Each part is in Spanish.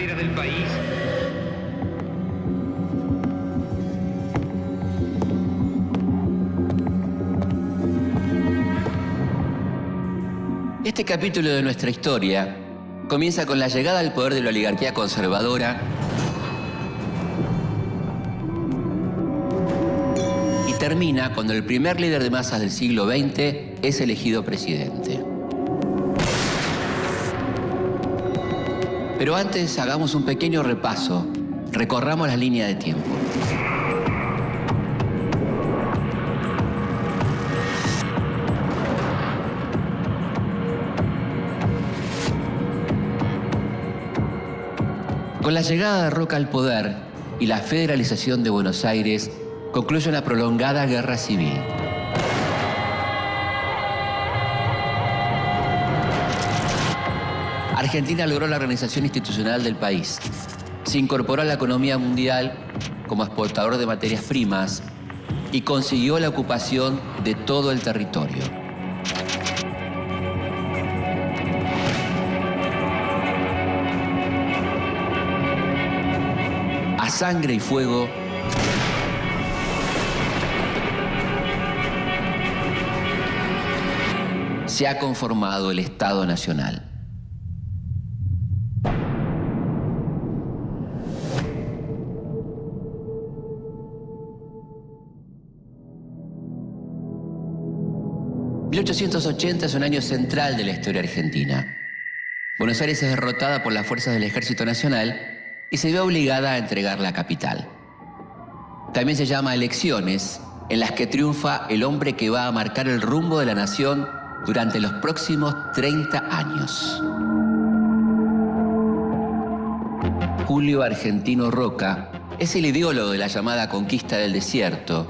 carretera del país. Este capítulo de nuestra historia comienza con la llegada al poder de la oligarquía conservadora y termina cuando el primer líder de masas del siglo XX es elegido presidente. Pero antes hagamos un pequeño repaso, recorramos la línea de tiempo. Con la llegada de Roca al poder y la federalización de Buenos Aires, concluye una prolongada guerra civil. Argentina logró la organización institucional del país. Se incorporó a la economía mundial como exportador de materias primas y consiguió la ocupación de todo el territorio. A sangre y fuego, se ha conformado el Estado Nacional. ...1880 es un año central de la historia argentina. Buenos Aires es derrotada por las fuerzas del Ejército Nacional y se ve obligada a entregar la capital. También se llama elecciones, en las que triunfa el hombre que va a marcar el rumbo de la nación durante los próximos 30 años. Julio Argentino Roca es el ideólogo de la llamada conquista del desierto,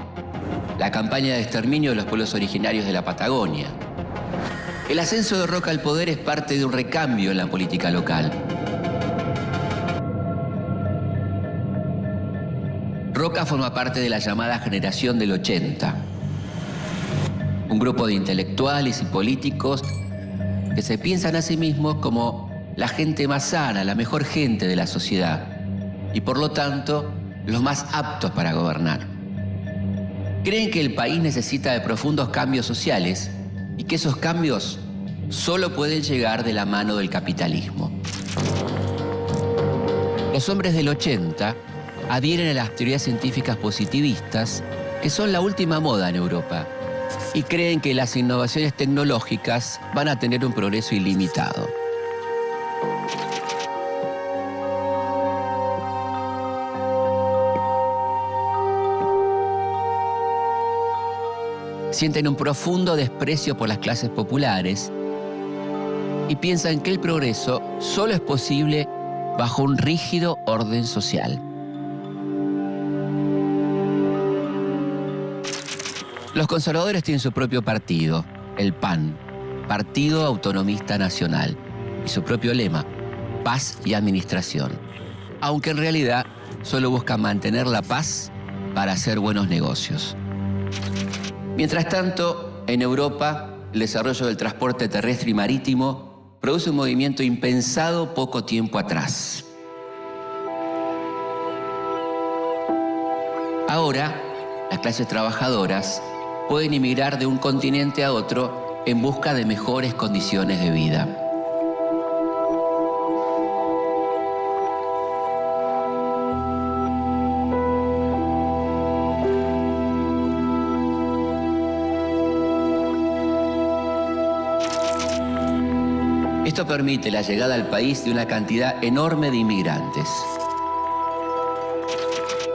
la campaña de exterminio de los pueblos originarios de la Patagonia. El ascenso de Roca al poder es parte de un recambio en la política local. Roca forma parte de la llamada generación del 80, un grupo de intelectuales y políticos que se piensan a sí mismos como la gente más sana, la mejor gente de la sociedad y por lo tanto los más aptos para gobernar. Creen que el país necesita de profundos cambios sociales y que esos cambios solo pueden llegar de la mano del capitalismo. Los hombres del 80 adhieren a las teorías científicas positivistas, que son la última moda en Europa, y creen que las innovaciones tecnológicas van a tener un progreso ilimitado. Sienten un profundo desprecio por las clases populares y piensan que el progreso solo es posible bajo un rígido orden social. Los conservadores tienen su propio partido, el PAN, Partido Autonomista Nacional, y su propio lema, paz y administración, aunque en realidad solo buscan mantener la paz para hacer buenos negocios. Mientras tanto, en Europa, el desarrollo del transporte terrestre y marítimo produce un movimiento impensado poco tiempo atrás. Ahora, las clases trabajadoras pueden emigrar de un continente a otro en busca de mejores condiciones de vida. Esto permite la llegada al país de una cantidad enorme de inmigrantes.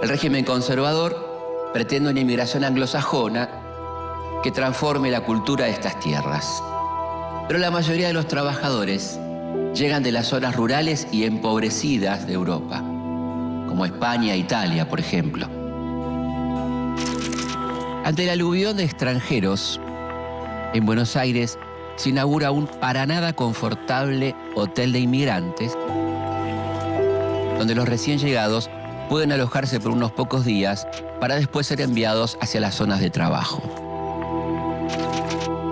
El régimen conservador pretende una inmigración anglosajona que transforme la cultura de estas tierras. Pero la mayoría de los trabajadores llegan de las zonas rurales y empobrecidas de Europa, como España e Italia, por ejemplo. Ante el aluvión de extranjeros, en Buenos Aires se inaugura un para nada confortable hotel de inmigrantes, donde los recién llegados pueden alojarse por unos pocos días para después ser enviados hacia las zonas de trabajo.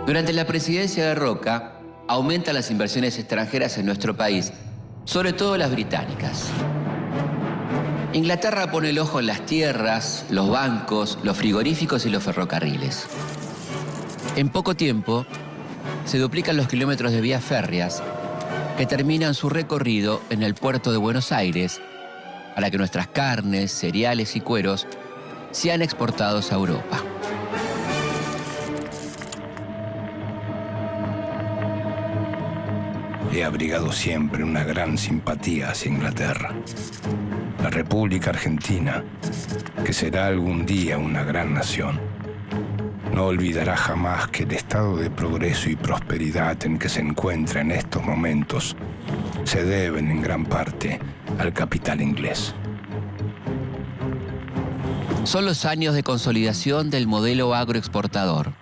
Durante la presidencia de Roca, aumentan las inversiones extranjeras en nuestro país sobre todo las británicas. Inglaterra pone el ojo en las tierras, los bancos, los frigoríficos y los ferrocarriles. En poco tiempo, se duplican los kilómetros de vías férreas que terminan su recorrido en el puerto de Buenos Aires para que nuestras carnes, cereales y cueros sean exportados a Europa. He abrigado siempre una gran simpatía hacia Inglaterra. La República Argentina, que será algún día una gran nación, no olvidará jamás que el estado de progreso y prosperidad en que se encuentra en estos momentos se deben en gran parte al capital inglés. Son los años de consolidación del modelo agroexportador.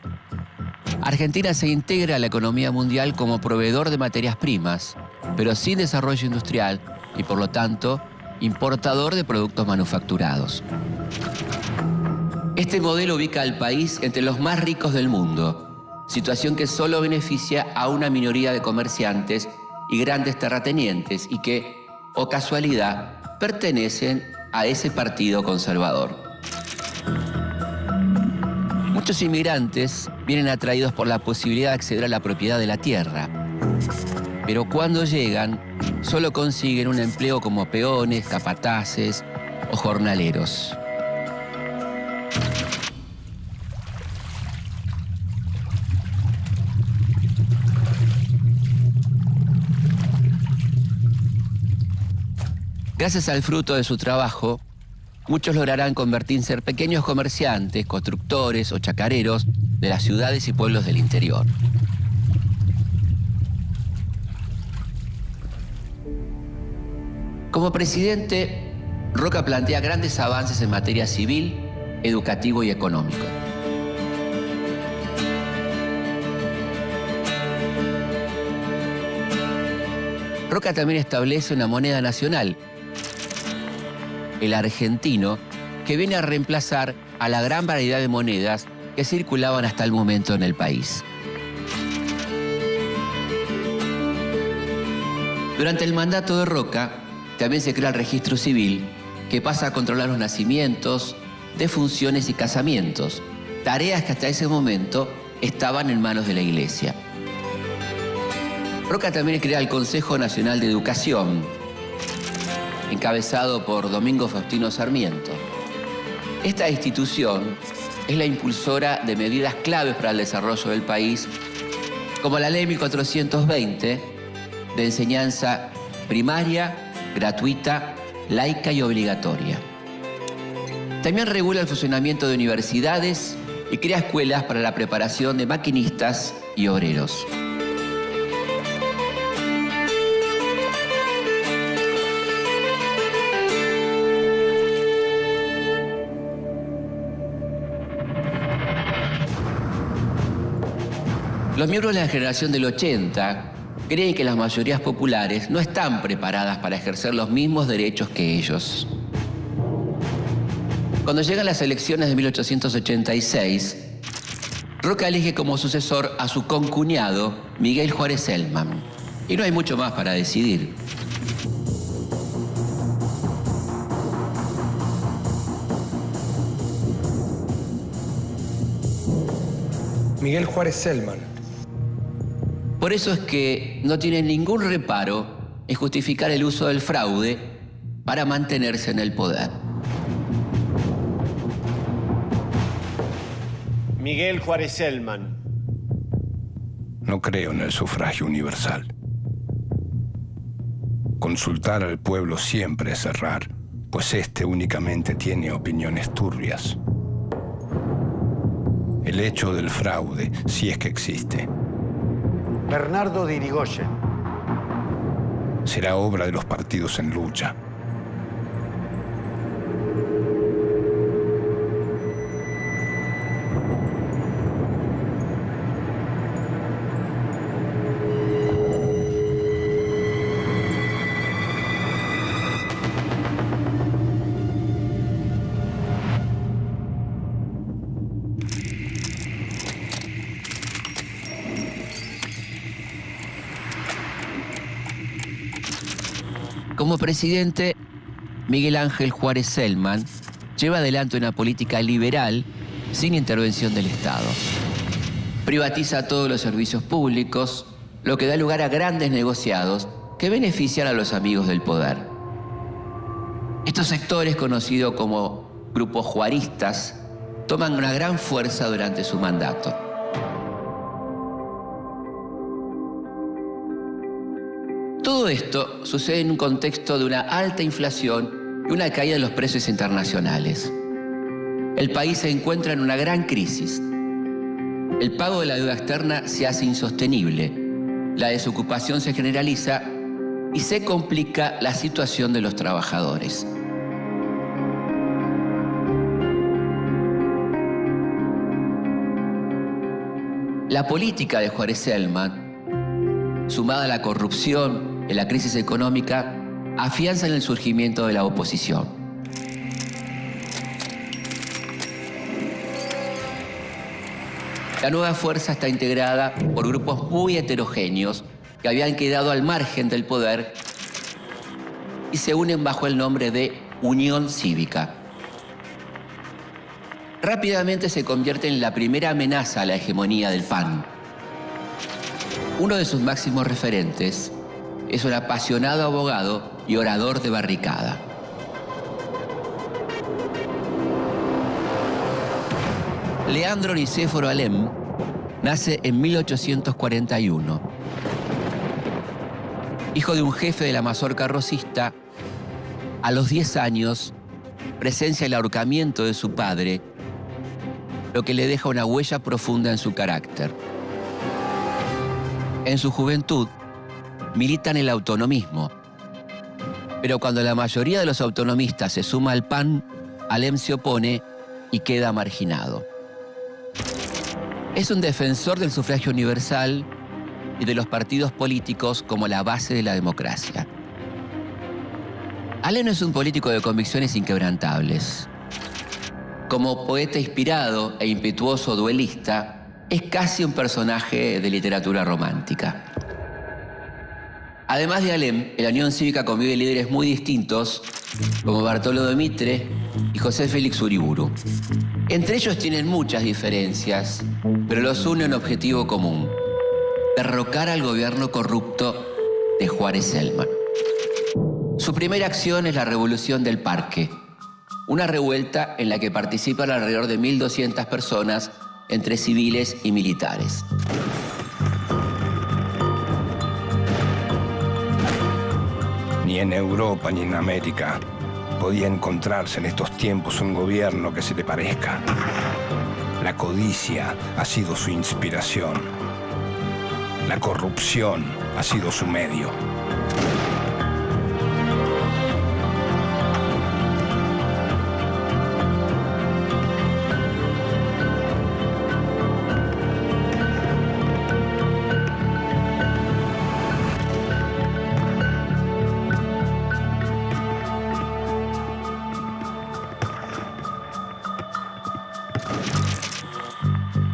Argentina se integra a la economía mundial como proveedor de materias primas, pero sin desarrollo industrial y, por lo tanto, importador de productos manufacturados. Este modelo ubica al país entre los más ricos del mundo, situación que solo beneficia a una minoría de comerciantes y grandes terratenientes y que, o casualidad, pertenecen a ese partido conservador. Muchos inmigrantes vienen atraídos por la posibilidad de acceder a la propiedad de la tierra, pero cuando llegan, solo consiguen un empleo como peones, capataces o jornaleros. Gracias al fruto de su trabajo, muchos lograrán convertirse en pequeños comerciantes, constructores o chacareros de las ciudades y pueblos del interior. Como presidente, Roca plantea grandes avances en materia civil, educativo y económico. Roca también establece una moneda nacional, el argentino, que viene a reemplazar a la gran variedad de monedas que circulaban hasta el momento en el país. Durante el mandato de Roca, también se crea el registro civil, que pasa a controlar los nacimientos, defunciones y casamientos, tareas que hasta ese momento estaban en manos de la Iglesia. Roca también crea el Consejo Nacional de Educación, encabezado por Domingo Faustino Sarmiento. Esta institución es la impulsora de medidas claves para el desarrollo del país, como la Ley 1420 de enseñanza primaria, gratuita, laica y obligatoria. También regula el funcionamiento de universidades y crea escuelas para la preparación de maquinistas y obreros. Los miembros de la generación del 80 creen que las mayorías populares no están preparadas para ejercer los mismos derechos que ellos. Cuando llegan las elecciones de 1886, Roca elige como sucesor a su concuñado, Miguel Juárez Celman. Y no hay mucho más para decidir. Miguel Juárez Celman. Por eso es que no tienen ningún reparo en justificar el uso del fraude para mantenerse en el poder. Miguel Juárez Celman. No creo en el sufragio universal. Consultar al pueblo siempre es errar, pues éste únicamente tiene opiniones turbias. El hecho del fraude, si es que existe, Bernardo de Irigoyen. será obra de los partidos en lucha. Como presidente, Miguel Ángel Juárez Celman lleva adelante una política liberal sin intervención del Estado. Privatiza todos los servicios públicos, lo que da lugar a grandes negociados que benefician a los amigos del poder. Estos sectores, conocidos como grupos juaristas, toman una gran fuerza durante su mandato. Todo esto sucede en un contexto de una alta inflación y una caída de los precios internacionales. El país se encuentra en una gran crisis. El pago de la deuda externa se hace insostenible, la desocupación se generaliza y se complica la situación de los trabajadores. La política de Juárez Celman, sumada a la corrupción y la crisis económica, afianzan el surgimiento de la oposición. La nueva fuerza está integrada por grupos muy heterogéneos que habían quedado al margen del poder y se unen bajo el nombre de Unión Cívica. Rápidamente se convierte en la primera amenaza a la hegemonía del PAN. Uno de sus máximos referentes es un apasionado abogado y orador de barricada. Leandro Nicéforo Alem nace en 1841. Hijo de un jefe de la mazorca rosista, a los 10 años presencia el ahorcamiento de su padre, lo que le deja una huella profunda en su carácter. En su juventud milita en el autonomismo, pero cuando la mayoría de los autonomistas se suma al PAN, Alem se opone y queda marginado. Es un defensor del sufragio universal y de los partidos políticos como la base de la democracia. Alem es un político de convicciones inquebrantables. Como poeta inspirado e impetuoso duelista, es casi un personaje de literatura romántica. Además de Alem, en la Unión Cívica conviven líderes muy distintos, como Bartolo de Mitre y José Félix Uriburu. Entre ellos tienen muchas diferencias, pero los une un objetivo común: derrocar al gobierno corrupto de Juárez Celman. Su primera acción es la Revolución del Parque, una revuelta en la que participan alrededor de 1.200 personas, entre civiles y militares. Ni en Europa ni en América podía encontrarse en estos tiempos un gobierno que se le parezca. La codicia ha sido su inspiración. La corrupción ha sido su medio.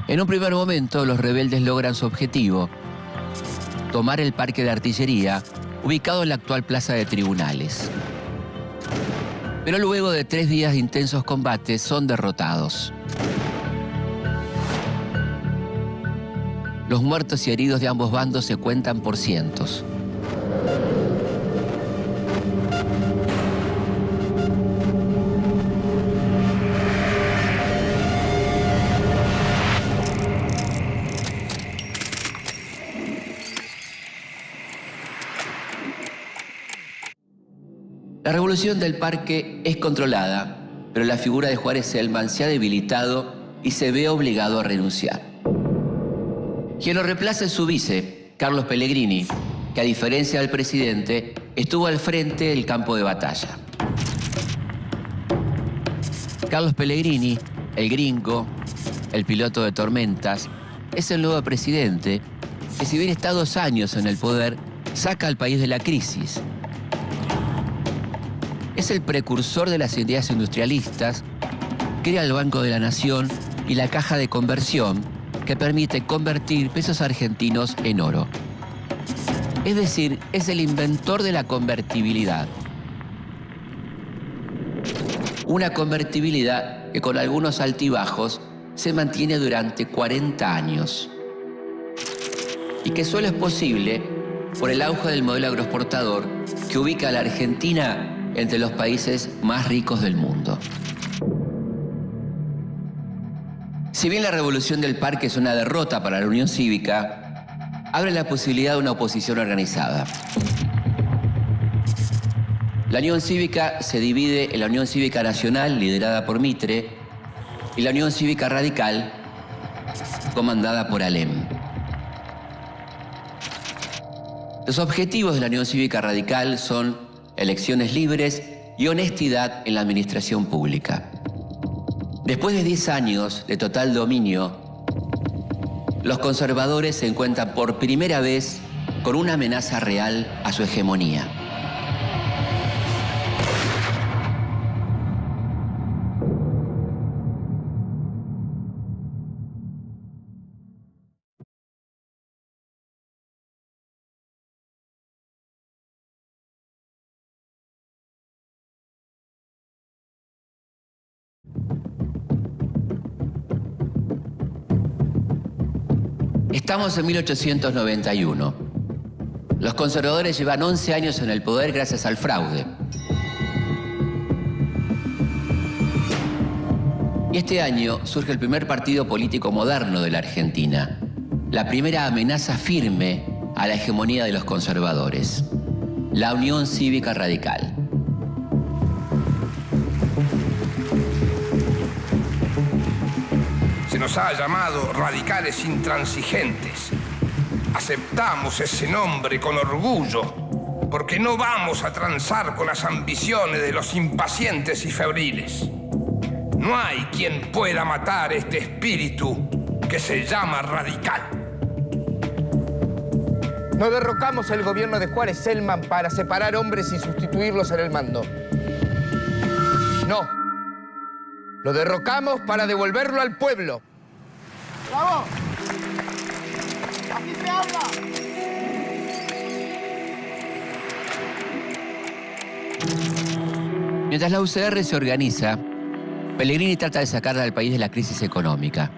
En un primer momento, los rebeldes logran su objetivo: tomar el parque de artillería, ubicado en la actual plaza de Tribunales. Pero luego de 3 días de intensos combates, son derrotados. Los muertos y heridos de ambos bandos se cuentan por cientos. La Revolución del Parque es controlada, pero la figura de Juárez Celman se ha debilitado y se ve obligado a renunciar. Quien lo reemplaza es su vice, Carlos Pellegrini, que a diferencia del presidente, estuvo al frente del campo de batalla. Carlos Pellegrini, el gringo, el piloto de tormentas, es el nuevo presidente que, si bien está 2 años en el poder, saca al país de la crisis. Es el precursor de las ideas industrialistas, crea el Banco de la Nación y la Caja de Conversión, que permite convertir pesos argentinos en oro. Es decir, es el inventor de la convertibilidad. Una convertibilidad que con algunos altibajos se mantiene durante 40 años. Y que solo es posible por el auge del modelo agroexportador que ubica a la Argentina entre los países más ricos del mundo. Si bien la revolución del parque es una derrota para la Unión Cívica, abre la posibilidad de una oposición organizada. La Unión Cívica se divide en la Unión Cívica Nacional, liderada por Mitre, y la Unión Cívica Radical, comandada por Alem. Los objetivos de la Unión Cívica Radical son elecciones libres y honestidad en la administración pública. Después de 10 años de total dominio, los conservadores se encuentran por primera vez con una amenaza real a su hegemonía. Estamos en 1891. Los conservadores llevan 11 años en el poder gracias al fraude. Y este año surge el primer partido político moderno de la Argentina, la primera amenaza firme a la hegemonía de los conservadores, la Unión Cívica Radical. Se nos ha llamado radicales intransigentes. Aceptamos ese nombre con orgullo, porque no vamos a transar con las ambiciones de los impacientes y febriles. No hay quien pueda matar este espíritu que se llama radical. No derrocamos el gobierno de Juárez-Selman para separar hombres y sustituirlos en el mando. No. Lo derrocamos para devolverlo al pueblo. ¡Bravo! ¡Así se habla! Mientras la UCR se organiza, Pellegrini trata de sacar al país de la crisis económica.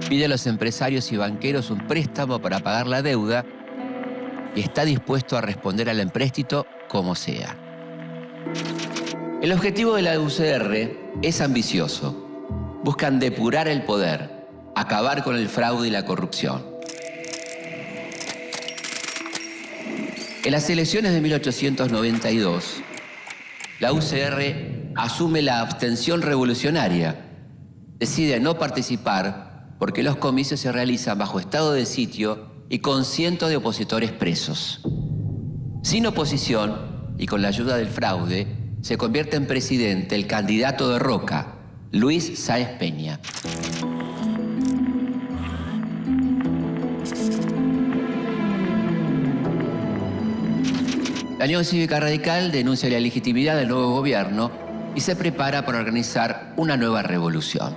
Pide a los empresarios y banqueros un préstamo para pagar la deuda y está dispuesto a responder al empréstito como sea. El objetivo de la UCR es ambicioso. Buscan depurar el poder, acabar con el fraude y la corrupción. En las elecciones de 1892, la UCR asume la abstención revolucionaria. Decide no participar porque los comicios se realizan bajo estado de sitio y con cientos de opositores presos. Sin oposición y con la ayuda del fraude, se convierte en presidente el candidato de Roca, Luis Sáenz Peña. La Unión Cívica Radical denuncia la ilegitimidad del nuevo gobierno y se prepara para organizar una nueva revolución.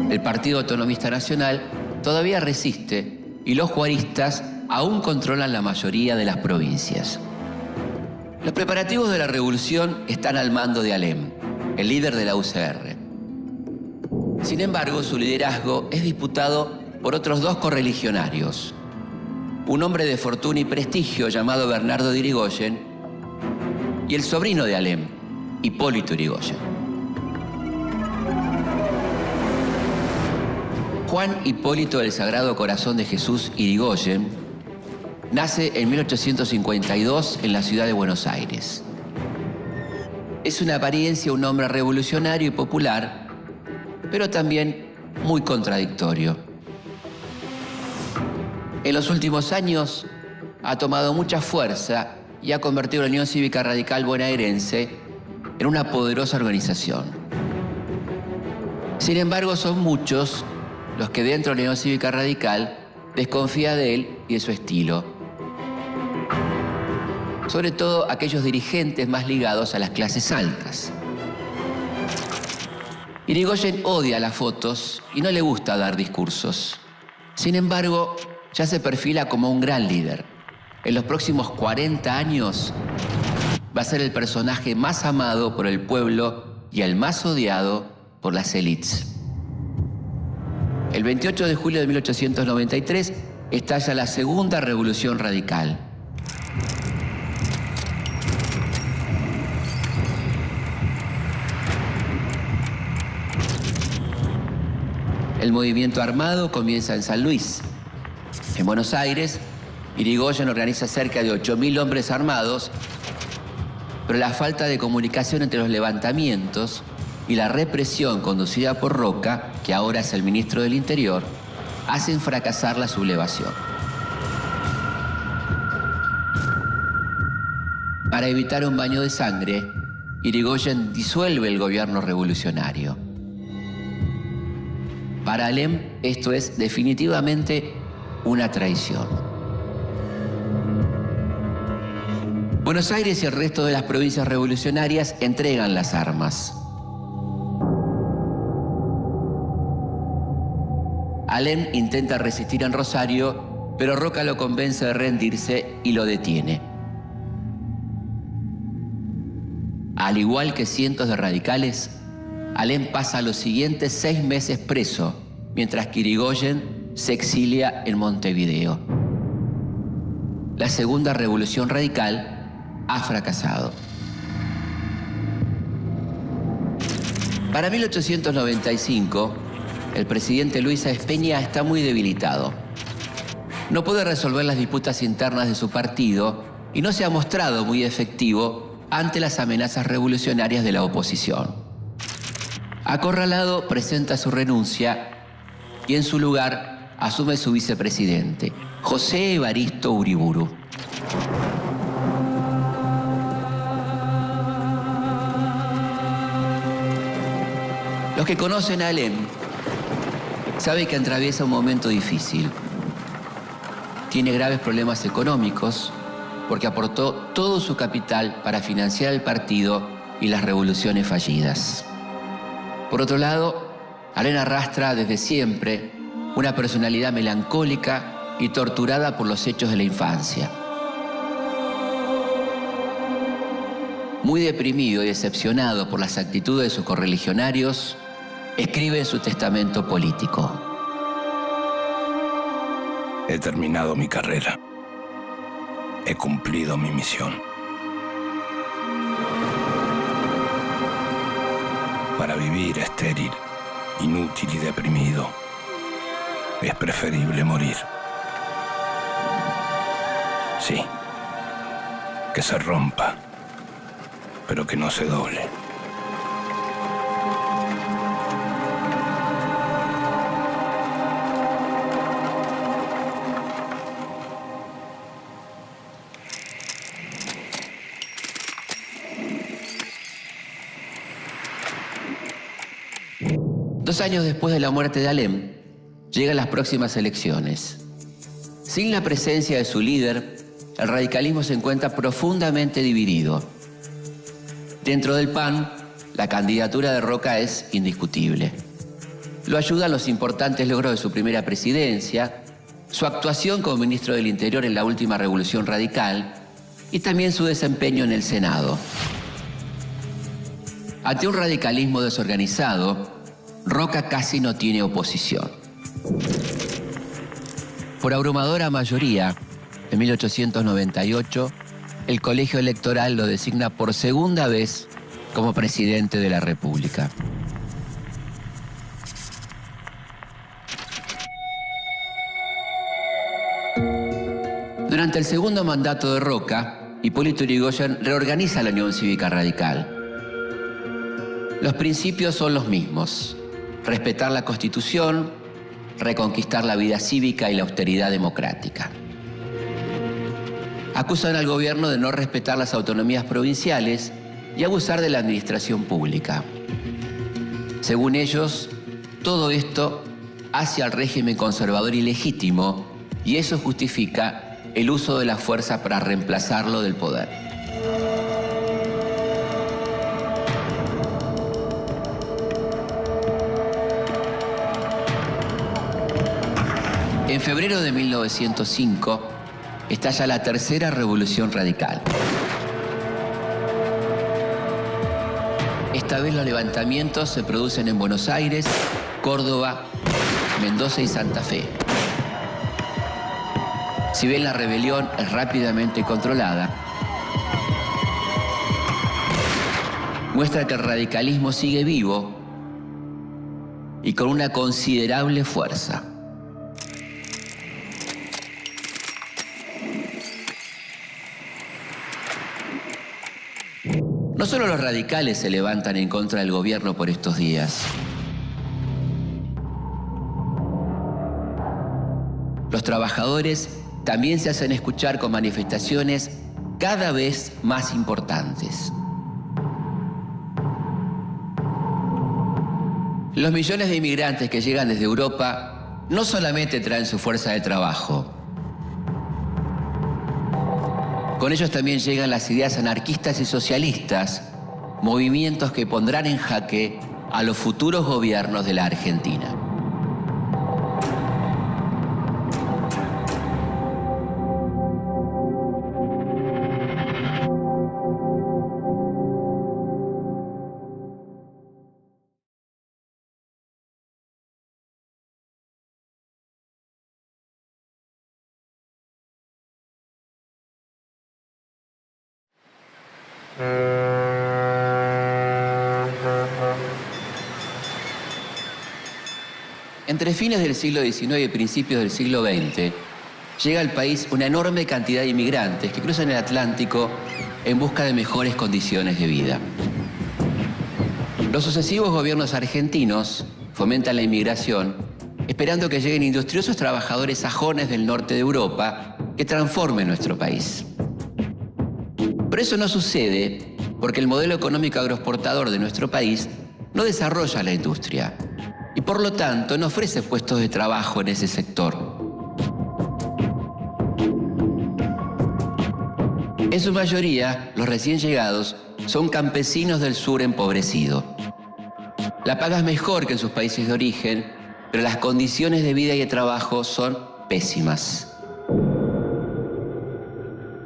El Partido Autonomista Nacional todavía resiste y los juaristas aún controlan la mayoría de las provincias. Los preparativos de la revolución están al mando de Alem, el líder de la UCR. Sin embargo, su liderazgo es disputado por otros dos correligionarios. Un hombre de fortuna y prestigio llamado Bernardo de Irigoyen y el sobrino de Alem, Hipólito Yrigoyen. Juan Hipólito del Sagrado Corazón de Jesús Yrigoyen nace en 1852 en la ciudad de Buenos Aires. Es en apariencia un hombre revolucionario y popular, pero también muy contradictorio. En los últimos años ha tomado mucha fuerza y ha convertido a la Unión Cívica Radical bonaerense en una poderosa organización. Sin embargo, son muchos los que dentro de la Unión Cívica Radical desconfían de él y de su estilo. Sobre todo aquellos dirigentes más ligados a las clases altas. Yrigoyen odia las fotos y no le gusta dar discursos. Sin embargo, ya se perfila como un gran líder. En los próximos 40 años va a ser el personaje más amado por el pueblo y el más odiado por las élites. El 28 de julio de 1893 estalla la Segunda Revolución Radical. El movimiento armado comienza en San Luis. En Buenos Aires, Irigoyen organiza cerca de 8.000 hombres armados, pero la falta de comunicación entre los levantamientos y la represión conducida por Roca, que ahora es el ministro del Interior, hacen fracasar la sublevación. Para evitar un baño de sangre, Irigoyen disuelve el gobierno revolucionario. Para Alem, esto es definitivamente una traición. Buenos Aires y el resto de las provincias revolucionarias entregan las armas. Alem intenta resistir en Rosario, pero Roca lo convence de rendirse y lo detiene. Al igual que cientos de radicales, Alem pasa los siguientes 6 meses preso, mientras que Irigoyen se exilia en Montevideo. La Segunda Revolución Radical ha fracasado. Para 1895, el presidente Luis Sáenz Peña está muy debilitado. No puede resolver las disputas internas de su partido y no se ha mostrado muy efectivo ante las amenazas revolucionarias de la oposición. Acorralado, presenta su renuncia y en su lugar asume su vicepresidente, José Evaristo Uriburu. Los que conocen a Alem saben que atraviesa un momento difícil. Tiene graves problemas económicos porque aportó todo su capital para financiar el partido y las revoluciones fallidas. Por otro lado, Alem arrastra desde siempre una personalidad melancólica y torturada por los hechos de la infancia. Muy deprimido y decepcionado por las actitudes de sus correligionarios, escribe en su testamento político: He terminado mi carrera. He cumplido mi misión. Para vivir estéril, inútil y deprimido, es preferible morir. Sí, que se rompa, pero que no se doble. Dos años después de la muerte de Alem, llegan las próximas elecciones. Sin la presencia de su líder, el radicalismo se encuentra profundamente dividido. Dentro del PAN, la candidatura de Roca es indiscutible. Lo ayudan los importantes logros de su primera presidencia, su actuación como ministro del Interior en la última revolución radical y también su desempeño en el Senado. Ante un radicalismo desorganizado, Roca casi no tiene oposición. Por abrumadora mayoría, en 1898, el colegio electoral lo designa por segunda vez como presidente de la República. Durante el segundo mandato de Roca, Hipólito Yrigoyen reorganiza la Unión Cívica Radical. Los principios son los mismos: respetar la Constitución, reconquistar la vida cívica y la austeridad democrática. Acusan al gobierno de no respetar las autonomías provinciales y abusar de la administración pública. Según ellos, todo esto hace al régimen conservador ilegítimo y eso justifica el uso de la fuerza para reemplazarlo del poder. En febrero de 1905 estalla la tercera revolución radical. Esta vez los levantamientos se producen en Buenos Aires, Córdoba, Mendoza y Santa Fe. Si bien la rebelión es rápidamente controlada, muestra que el radicalismo sigue vivo y con una considerable fuerza. No solo los radicales se levantan en contra del gobierno por estos días. Los trabajadores también se hacen escuchar con manifestaciones cada vez más importantes. Los millones de inmigrantes que llegan desde Europa no solamente traen su fuerza de trabajo. Con ellos también llegan las ideas anarquistas y socialistas, movimientos que pondrán en jaque a los futuros gobiernos de la Argentina. Entre fines del siglo XIX y principios del siglo XX, llega al país una enorme cantidad de inmigrantes que cruzan el Atlántico en busca de mejores condiciones de vida. Los sucesivos gobiernos argentinos fomentan la inmigración, esperando que lleguen industriosos trabajadores sajones del norte de Europa que transformen nuestro país. Pero eso no sucede porque el modelo económico agroexportador de nuestro país no desarrolla la industria y por lo tanto no ofrece puestos de trabajo en ese sector. En su mayoría, los recién llegados son campesinos del sur empobrecido. La paga es mejor que en sus países de origen, pero las condiciones de vida y de trabajo son pésimas.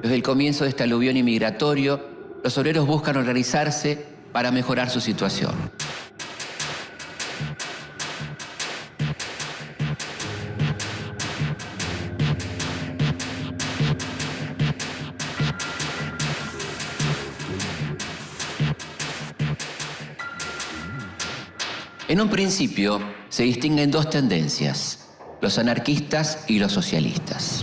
Desde el comienzo de este aluvión inmigratorio, los obreros buscan organizarse para mejorar su situación. En un principio, se distinguen dos tendencias, los anarquistas y los socialistas.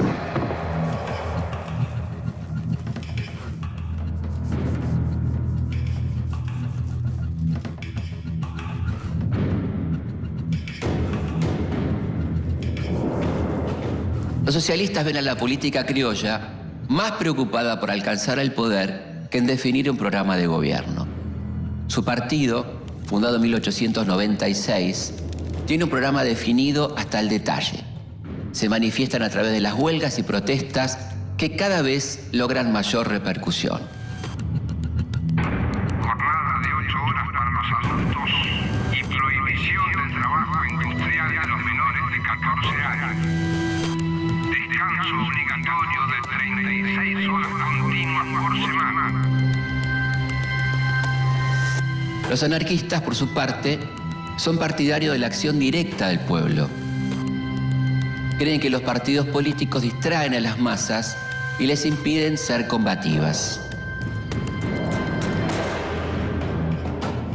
Los socialistas ven a la política criolla más preocupada por alcanzar el poder que en definir un programa de gobierno. Su partido, fundado en 1896, tiene un programa definido hasta el detalle. Se manifiestan a través de las huelgas y protestas que cada vez logran mayor repercusión. Jornada de 8 horas para los adultos y prohibición del trabajo industrial de los menores de 14 años. Descanso obligatorio de 36 horas continuas por semana. Los anarquistas, por su parte, son partidarios de la acción directa del pueblo. Creen que los partidos políticos distraen a las masas y les impiden ser combativas.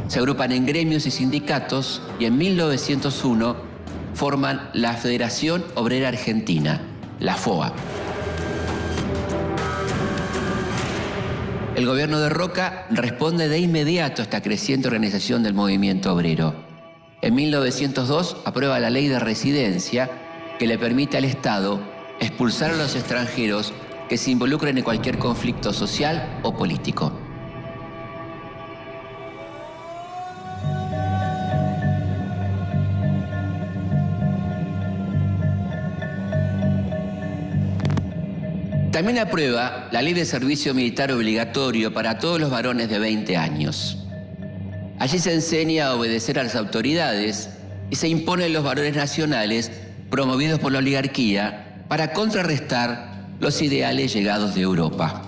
Se agrupan en gremios y sindicatos y en 1901 forman la Federación Obrera Argentina, la FOA. El gobierno de Roca responde de inmediato a esta creciente organización del movimiento obrero. En 1902 aprueba la ley de residencia que le permite al Estado expulsar a los extranjeros que se involucren en cualquier conflicto social o político. También aprueba la ley de servicio militar obligatorio para todos los varones de 20 años. Allí se enseña a obedecer a las autoridades y se imponen los valores nacionales promovidos por la oligarquía para contrarrestar los ideales llegados de Europa.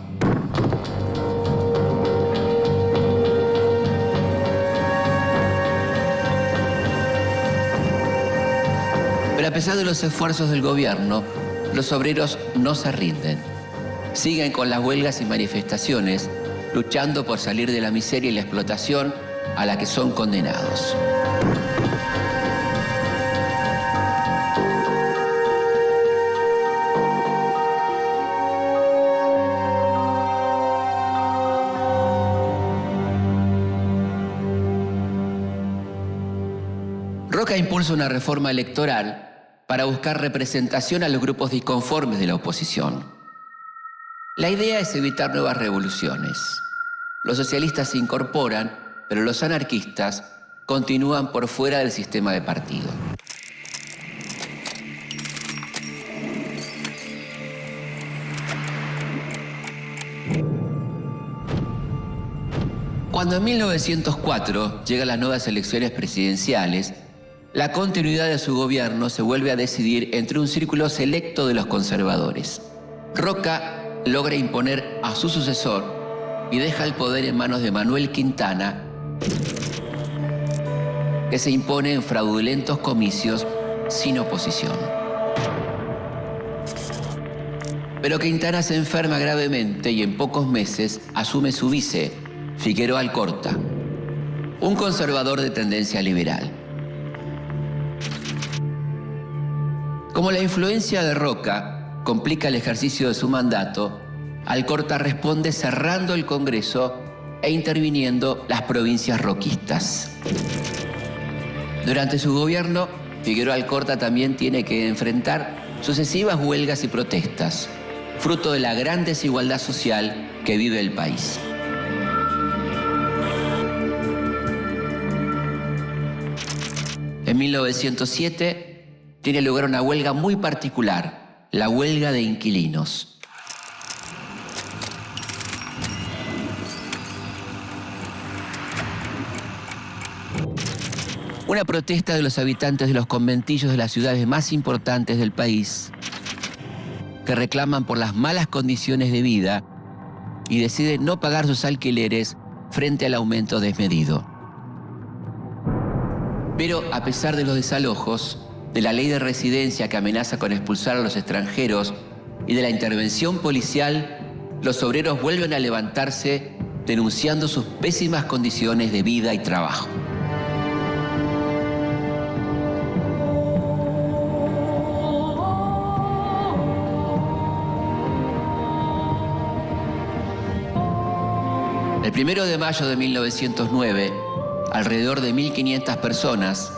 Pero a pesar de los esfuerzos del gobierno, los obreros no se rinden. Siguen con las huelgas y manifestaciones, luchando por salir de la miseria y la explotación a la que son condenados. Roca impulsa una reforma electoral para buscar representación a los grupos disconformes de la oposición. La idea es evitar nuevas revoluciones. Los socialistas se incorporan, pero los anarquistas continúan por fuera del sistema de partido. Cuando en 1904 llegan las nuevas elecciones presidenciales, la continuidad de su gobierno se vuelve a decidir entre un círculo selecto de los conservadores. Roca logra imponer a su sucesor y deja el poder en manos de Manuel Quintana, que se impone en fraudulentos comicios sin oposición. Pero Quintana se enferma gravemente y en pocos meses asume su vice, Figueroa Alcorta, un conservador de tendencia liberal. Como la influencia de Roca complica el ejercicio de su mandato, Alcorta responde cerrando el Congreso e interviniendo las provincias roquistas. Durante su gobierno, Figueroa Alcorta también tiene que enfrentar sucesivas huelgas y protestas, fruto de la gran desigualdad social que vive el país. En 1907 tiene lugar una huelga muy particular, la huelga de inquilinos. Una protesta de los habitantes de los conventillos de las ciudades más importantes del país, que reclaman por las malas condiciones de vida y deciden no pagar sus alquileres frente al aumento desmedido. Pero a pesar de los desalojos, de la ley de residencia que amenaza con expulsar a los extranjeros y de la intervención policial, los obreros vuelven a levantarse denunciando sus pésimas condiciones de vida y trabajo. El 1 de mayo de 1909, alrededor de 1.500 personas,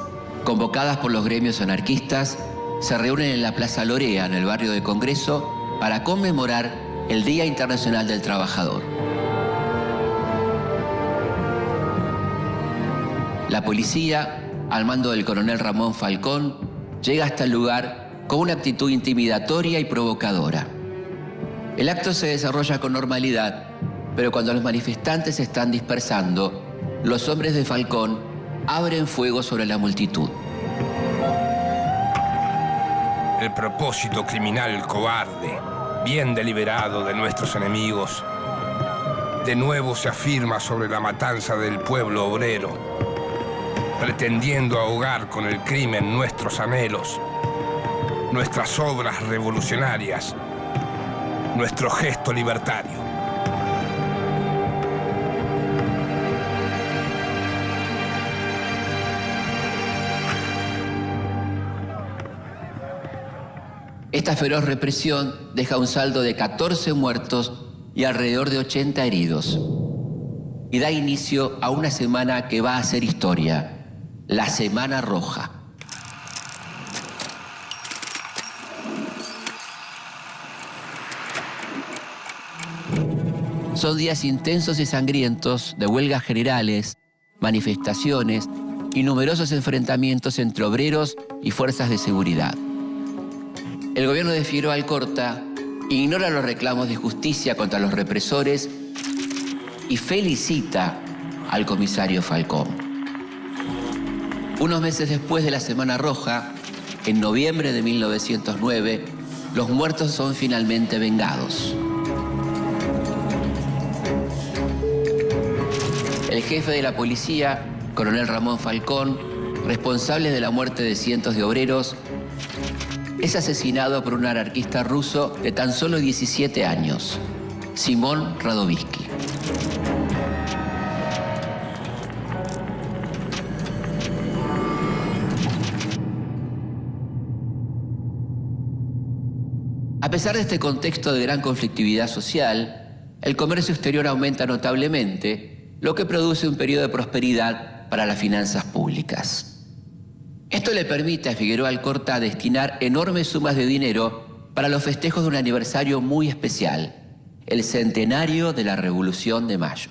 convocadas por los gremios anarquistas, se reúnen en la Plaza Lorea, en el barrio de Congreso, para conmemorar el Día Internacional del Trabajador. La policía, al mando del coronel Ramón Falcón, llega hasta el lugar con una actitud intimidatoria y provocadora. El acto se desarrolla con normalidad, pero cuando los manifestantes se están dispersando, los hombres de Falcón abren fuego sobre la multitud. El propósito criminal cobarde, bien deliberado de nuestros enemigos, de nuevo se afirma sobre la matanza del pueblo obrero, pretendiendo ahogar con el crimen nuestros anhelos, nuestras obras revolucionarias, nuestro gesto libertario. Esta feroz represión deja un saldo de 14 muertos y alrededor de 80 heridos. Y da inicio a una semana que va a ser historia, la Semana Roja. Son días intensos y sangrientos de huelgas generales, manifestaciones y numerosos enfrentamientos entre obreros y fuerzas de seguridad. El gobierno de Figueroa Alcorta ignora los reclamos de justicia contra los represores y felicita al comisario Falcón. Unos meses después de la Semana Roja, En noviembre de 1909, los muertos son finalmente vengados. El jefe de la policía, coronel Ramón Falcón, responsable de la muerte de cientos de obreros, es asesinado por un anarquista ruso de tan solo 17 años, Simón Radovisky. A pesar de este contexto de gran conflictividad social, el comercio exterior aumenta notablemente, lo que produce un periodo de prosperidad para las finanzas públicas. Esto le permite a Figueroa Alcorta destinar enormes sumas de dinero para los festejos de un aniversario muy especial, el centenario de la Revolución de Mayo.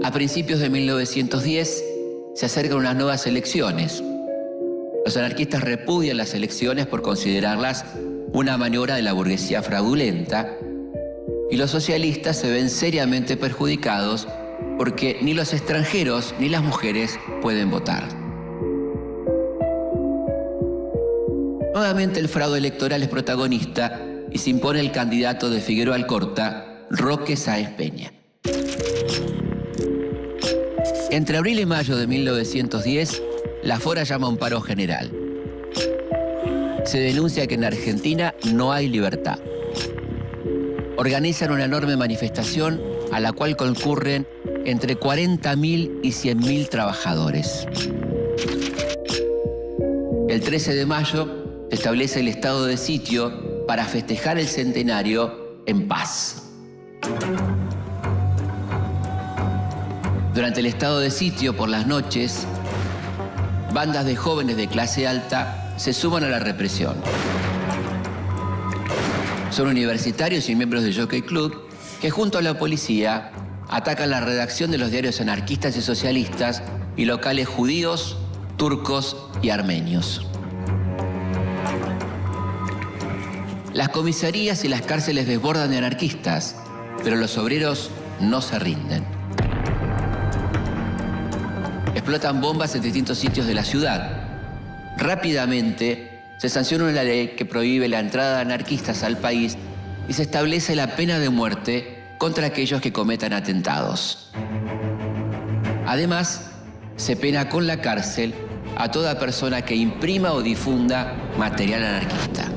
A principios de 1910 se acercan unas nuevas elecciones. Los anarquistas repudian las elecciones por considerarlas una maniobra de la burguesía fraudulenta y los socialistas se ven seriamente perjudicados porque ni los extranjeros ni las mujeres pueden votar. Nuevamente el fraude electoral es protagonista y se impone el candidato de Figueroa Alcorta, Roque Sáenz Peña. Entre abril y mayo de 1910, la Fora llama a un paro general. Se denuncia que en Argentina no hay libertad. Organizan una enorme manifestación a la cual concurren entre 40.000 y 100.000 trabajadores. El 13 de mayo se establece el estado de sitio para festejar el centenario en paz. Durante el estado de sitio, por las noches, bandas de jóvenes de clase alta se suman a la represión. Son universitarios y miembros del Jockey Club que junto a la policía atacan la redacción de los diarios anarquistas y socialistas y locales judíos, turcos y armenios. Las comisarías y las cárceles desbordan de anarquistas, pero los obreros no se rinden. Explotan bombas en distintos sitios de la ciudad. Rápidamente se sanciona una ley que prohíbe la entrada de anarquistas al país y se establece la pena de muerte contra aquellos que cometan atentados. Además, se pena con la cárcel a toda persona que imprima o difunda material anarquista.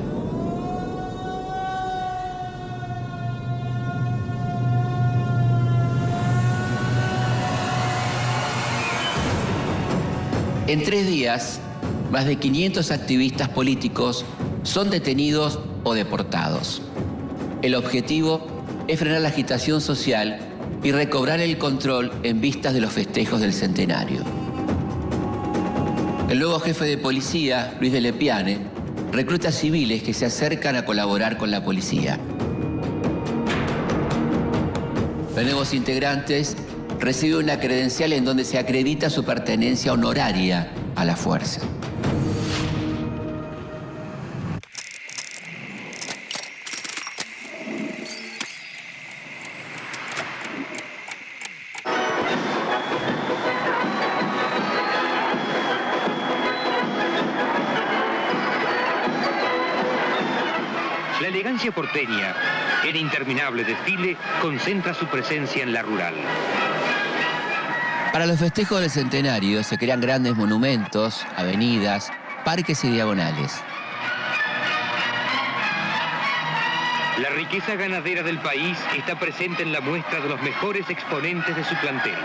En 3 días, más de 500 activistas políticos son detenidos o deportados. El objetivo es frenar la agitación social y recobrar el control en vistas de los festejos del centenario. El nuevo jefe de policía, Luis de Lepiane, recluta civiles que se acercan a colaborar con la policía. Los nuevos integrantes reciben una credencial en donde se acredita su pertenencia honoraria a la fuerza. La elegancia porteña, el interminable desfile, concentra su presencia en la rural. Para los festejos del centenario se crean grandes monumentos, avenidas, parques y diagonales. La riqueza ganadera del país está presente en la muestra de los mejores exponentes de su plantel.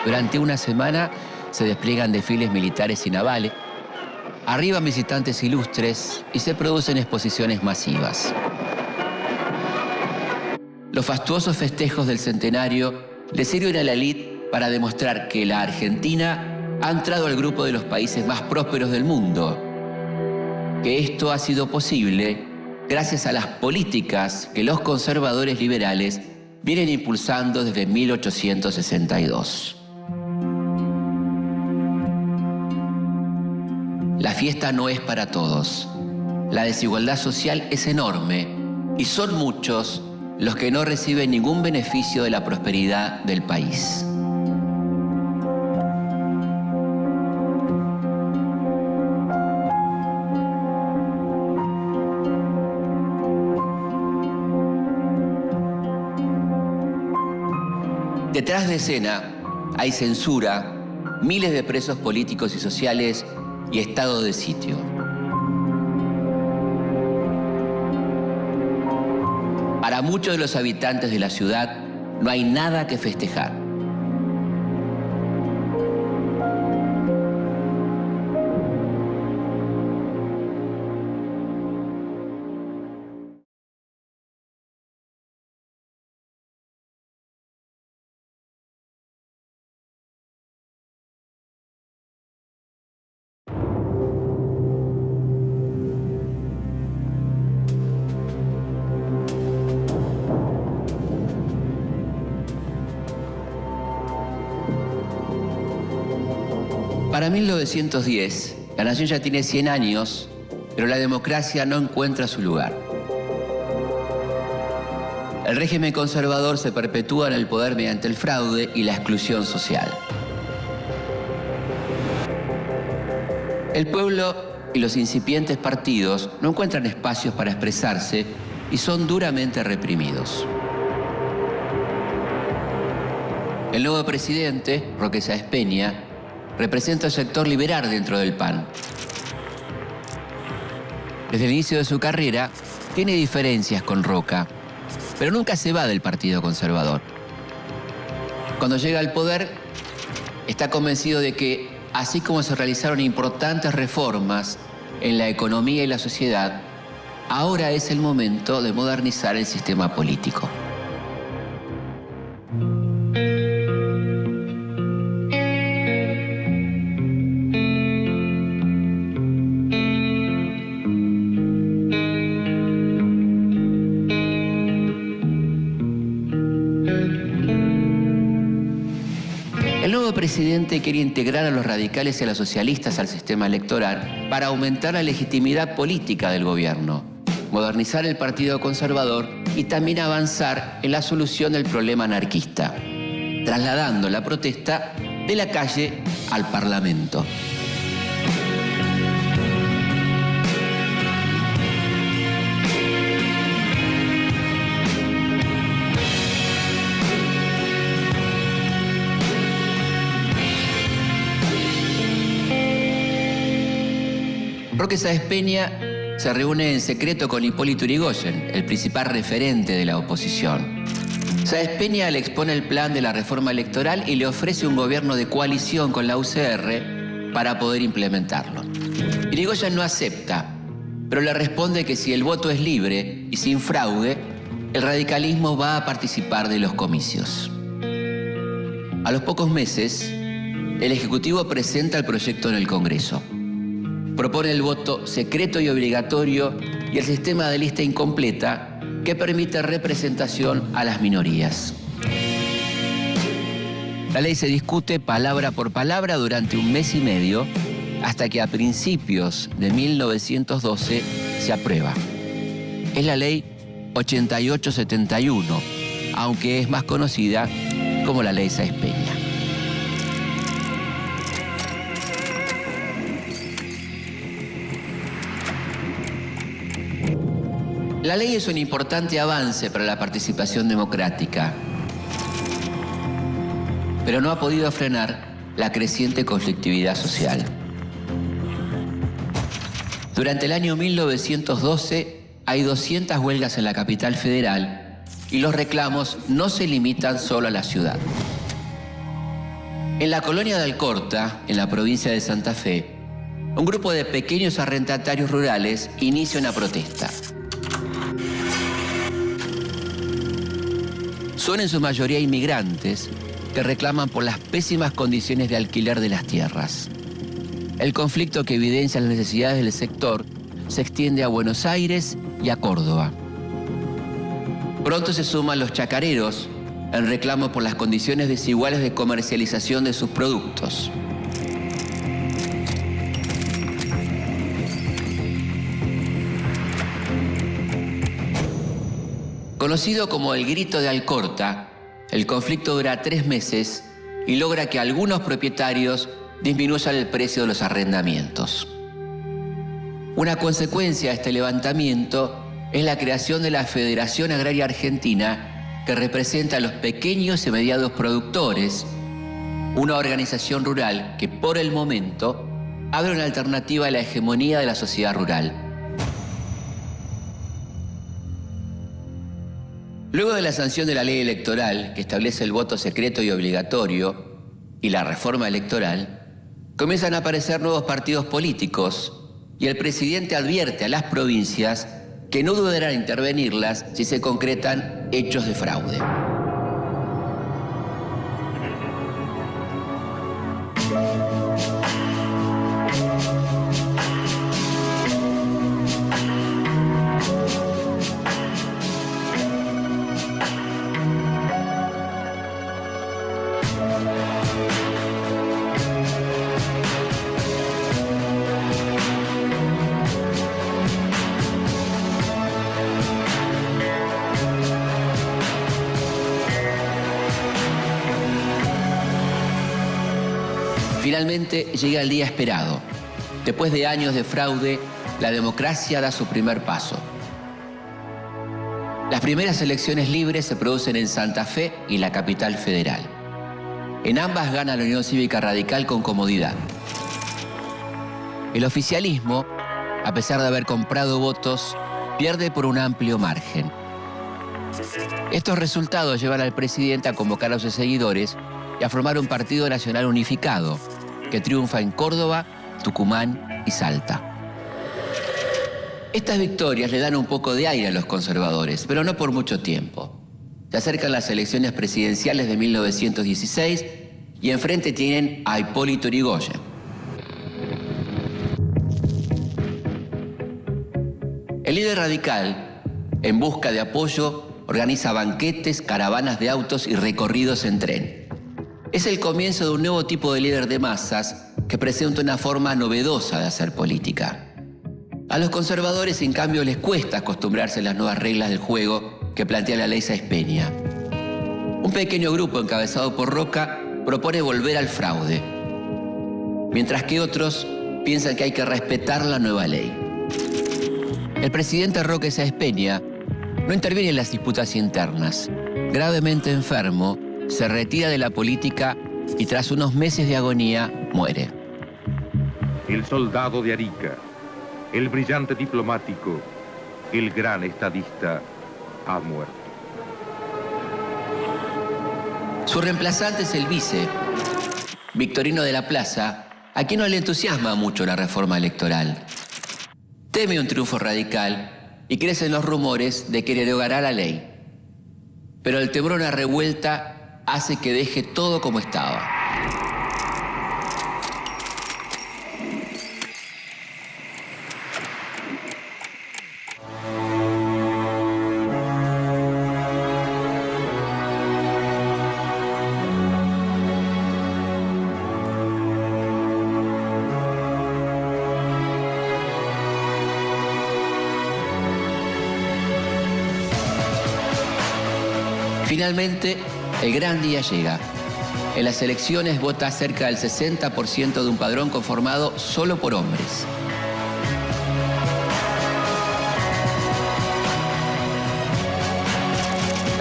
Durante una semana se despliegan desfiles militares y navales, arriban visitantes ilustres y se producen exposiciones masivas. Los fastuosos festejos del centenario le sirven a la élite para demostrar que la Argentina ha entrado al grupo de los países más prósperos del mundo, que esto ha sido posible gracias a las políticas que los conservadores liberales vienen impulsando desde 1862. La fiesta no es para todos. La desigualdad social es enorme y son muchos los que no reciben ningún beneficio de la prosperidad del país. Detrás de escena hay censura, miles de presos políticos y sociales y estado de sitio. Para muchos de los habitantes de la ciudad no hay nada que festejar. Para 1910, la nación ya tiene 100 años, pero la democracia no encuentra su lugar. El régimen conservador se perpetúa en el poder mediante el fraude y la exclusión social. El pueblo y los incipientes partidos no encuentran espacios para expresarse y son duramente reprimidos. El nuevo presidente, Roque Sáenz Peña, representa al sector liberal dentro del PAN. Desde el inicio de su carrera, tiene diferencias con Roca, pero nunca se va del Partido Conservador. Cuando llega al poder, está convencido de que, así como se realizaron importantes reformas en la economía y la sociedad, ahora es el momento de modernizar el sistema político. El nuevo presidente quiere integrar a los radicales y a los socialistas al sistema electoral para aumentar la legitimidad política del gobierno, modernizar el Partido Conservador y también avanzar en la solución del problema anarquista, trasladando la protesta de la calle al Parlamento. Roque Sáenz Peña se reúne en secreto con Hipólito Yrigoyen, el principal referente de la oposición. Sáenz Peña le expone el plan de la reforma electoral y le ofrece un gobierno de coalición con la UCR para poder implementarlo. Yrigoyen no acepta, pero le responde que si el voto es libre y sin fraude, el radicalismo va a participar de los comicios. A los pocos meses, el Ejecutivo presenta el proyecto en el Congreso. Propone el voto secreto y obligatorio y el sistema de lista incompleta que permite representación a las minorías. La ley se discute palabra por palabra durante un mes y medio hasta que a principios de 1912 se aprueba. Es la ley 8871, aunque es más conocida como la ley Sáenz Peña. La ley es un importante avance para la participación democrática, pero no ha podido frenar la creciente conflictividad social. Durante el año 1912 hay 200 huelgas en la capital federal y los reclamos no se limitan solo a la ciudad. En la colonia de Alcorta, en la provincia de Santa Fe, un grupo de pequeños arrendatarios rurales inicia una protesta. Son en su mayoría inmigrantes que reclaman por las pésimas condiciones de alquiler de las tierras. El conflicto que evidencia las necesidades del sector se extiende a Buenos Aires y a Córdoba. Pronto se suman los chacareros en reclamo por las condiciones desiguales de comercialización de sus productos. Conocido como el Grito de Alcorta, el conflicto dura 3 meses y logra que algunos propietarios disminuyan el precio de los arrendamientos. Una consecuencia de este levantamiento es la creación de la Federación Agraria Argentina, que representa a los pequeños y medianos productores, una organización rural que por el momento abre una alternativa a la hegemonía de la sociedad rural. Luego de la sanción de la ley electoral, que establece el voto secreto y obligatorio, y la reforma electoral, comienzan a aparecer nuevos partidos políticos y el presidente advierte a las provincias que no dudarán en intervenirlas si se concretan hechos de fraude. Finalmente llega el día esperado. Después de años de fraude, la democracia da su primer paso. Las primeras elecciones libres se producen en Santa Fe y la capital federal. En ambas gana la Unión Cívica Radical con comodidad. El oficialismo, a pesar de haber comprado votos, pierde por un amplio margen. Estos resultados llevan al presidente a convocar a sus seguidores y a formar un partido nacional unificado que triunfa en Córdoba, Tucumán y Salta. Estas victorias le dan un poco de aire a los conservadores, pero no por mucho tiempo. Se acercan las elecciones presidenciales de 1916 y enfrente tienen a Hipólito Yrigoyen. El líder radical, en busca de apoyo, organiza banquetes, caravanas de autos y recorridos en tren. Es el comienzo de un nuevo tipo de líder de masas que presenta una forma novedosa de hacer política. A los conservadores, en cambio, les cuesta acostumbrarse a las nuevas reglas del juego que plantea la ley Sáenz Peña. Un pequeño grupo encabezado por Roca propone volver al fraude, mientras que otros piensan que hay que respetar la nueva ley. El presidente Roque Sáenz Peña no interviene en las disputas internas. Gravemente enfermo, se retira de la política y tras unos meses de agonía muere. El soldado de Arica, el brillante diplomático, el gran estadista, ha muerto. Su reemplazante es el vice, Victorino de la Plaza, a quien no le entusiasma mucho la reforma electoral. Teme un triunfo radical y crecen los rumores de que derogará la ley. Pero el temor a una revuelta hace que deje todo como estaba. Finalmente, el gran día llega. En las elecciones vota cerca del 60% de un padrón conformado solo por hombres.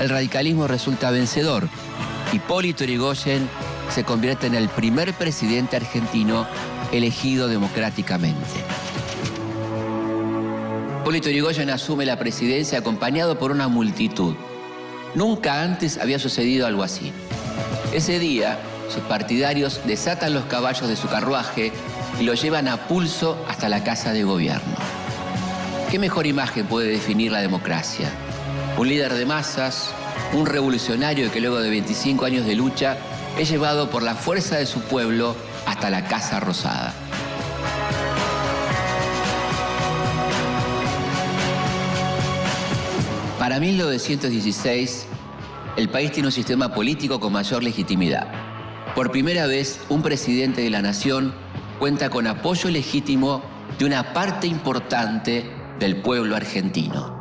El radicalismo resulta vencedor. Hipólito Yrigoyen se convierte en el primer presidente argentino elegido democráticamente. Hipólito Yrigoyen asume la presidencia acompañado por una multitud. Nunca antes había sucedido algo así. Ese día, sus partidarios desatan los caballos de su carruaje y lo llevan a pulso hasta la Casa de Gobierno. ¿Qué mejor imagen puede definir la democracia? Un líder de masas, un revolucionario que luego de 25 años de lucha es llevado por la fuerza de su pueblo hasta la Casa Rosada. Para 1916, el país tiene un sistema político con mayor legitimidad. Por primera vez, un presidente de la nación cuenta con apoyo legítimo de una parte importante del pueblo argentino.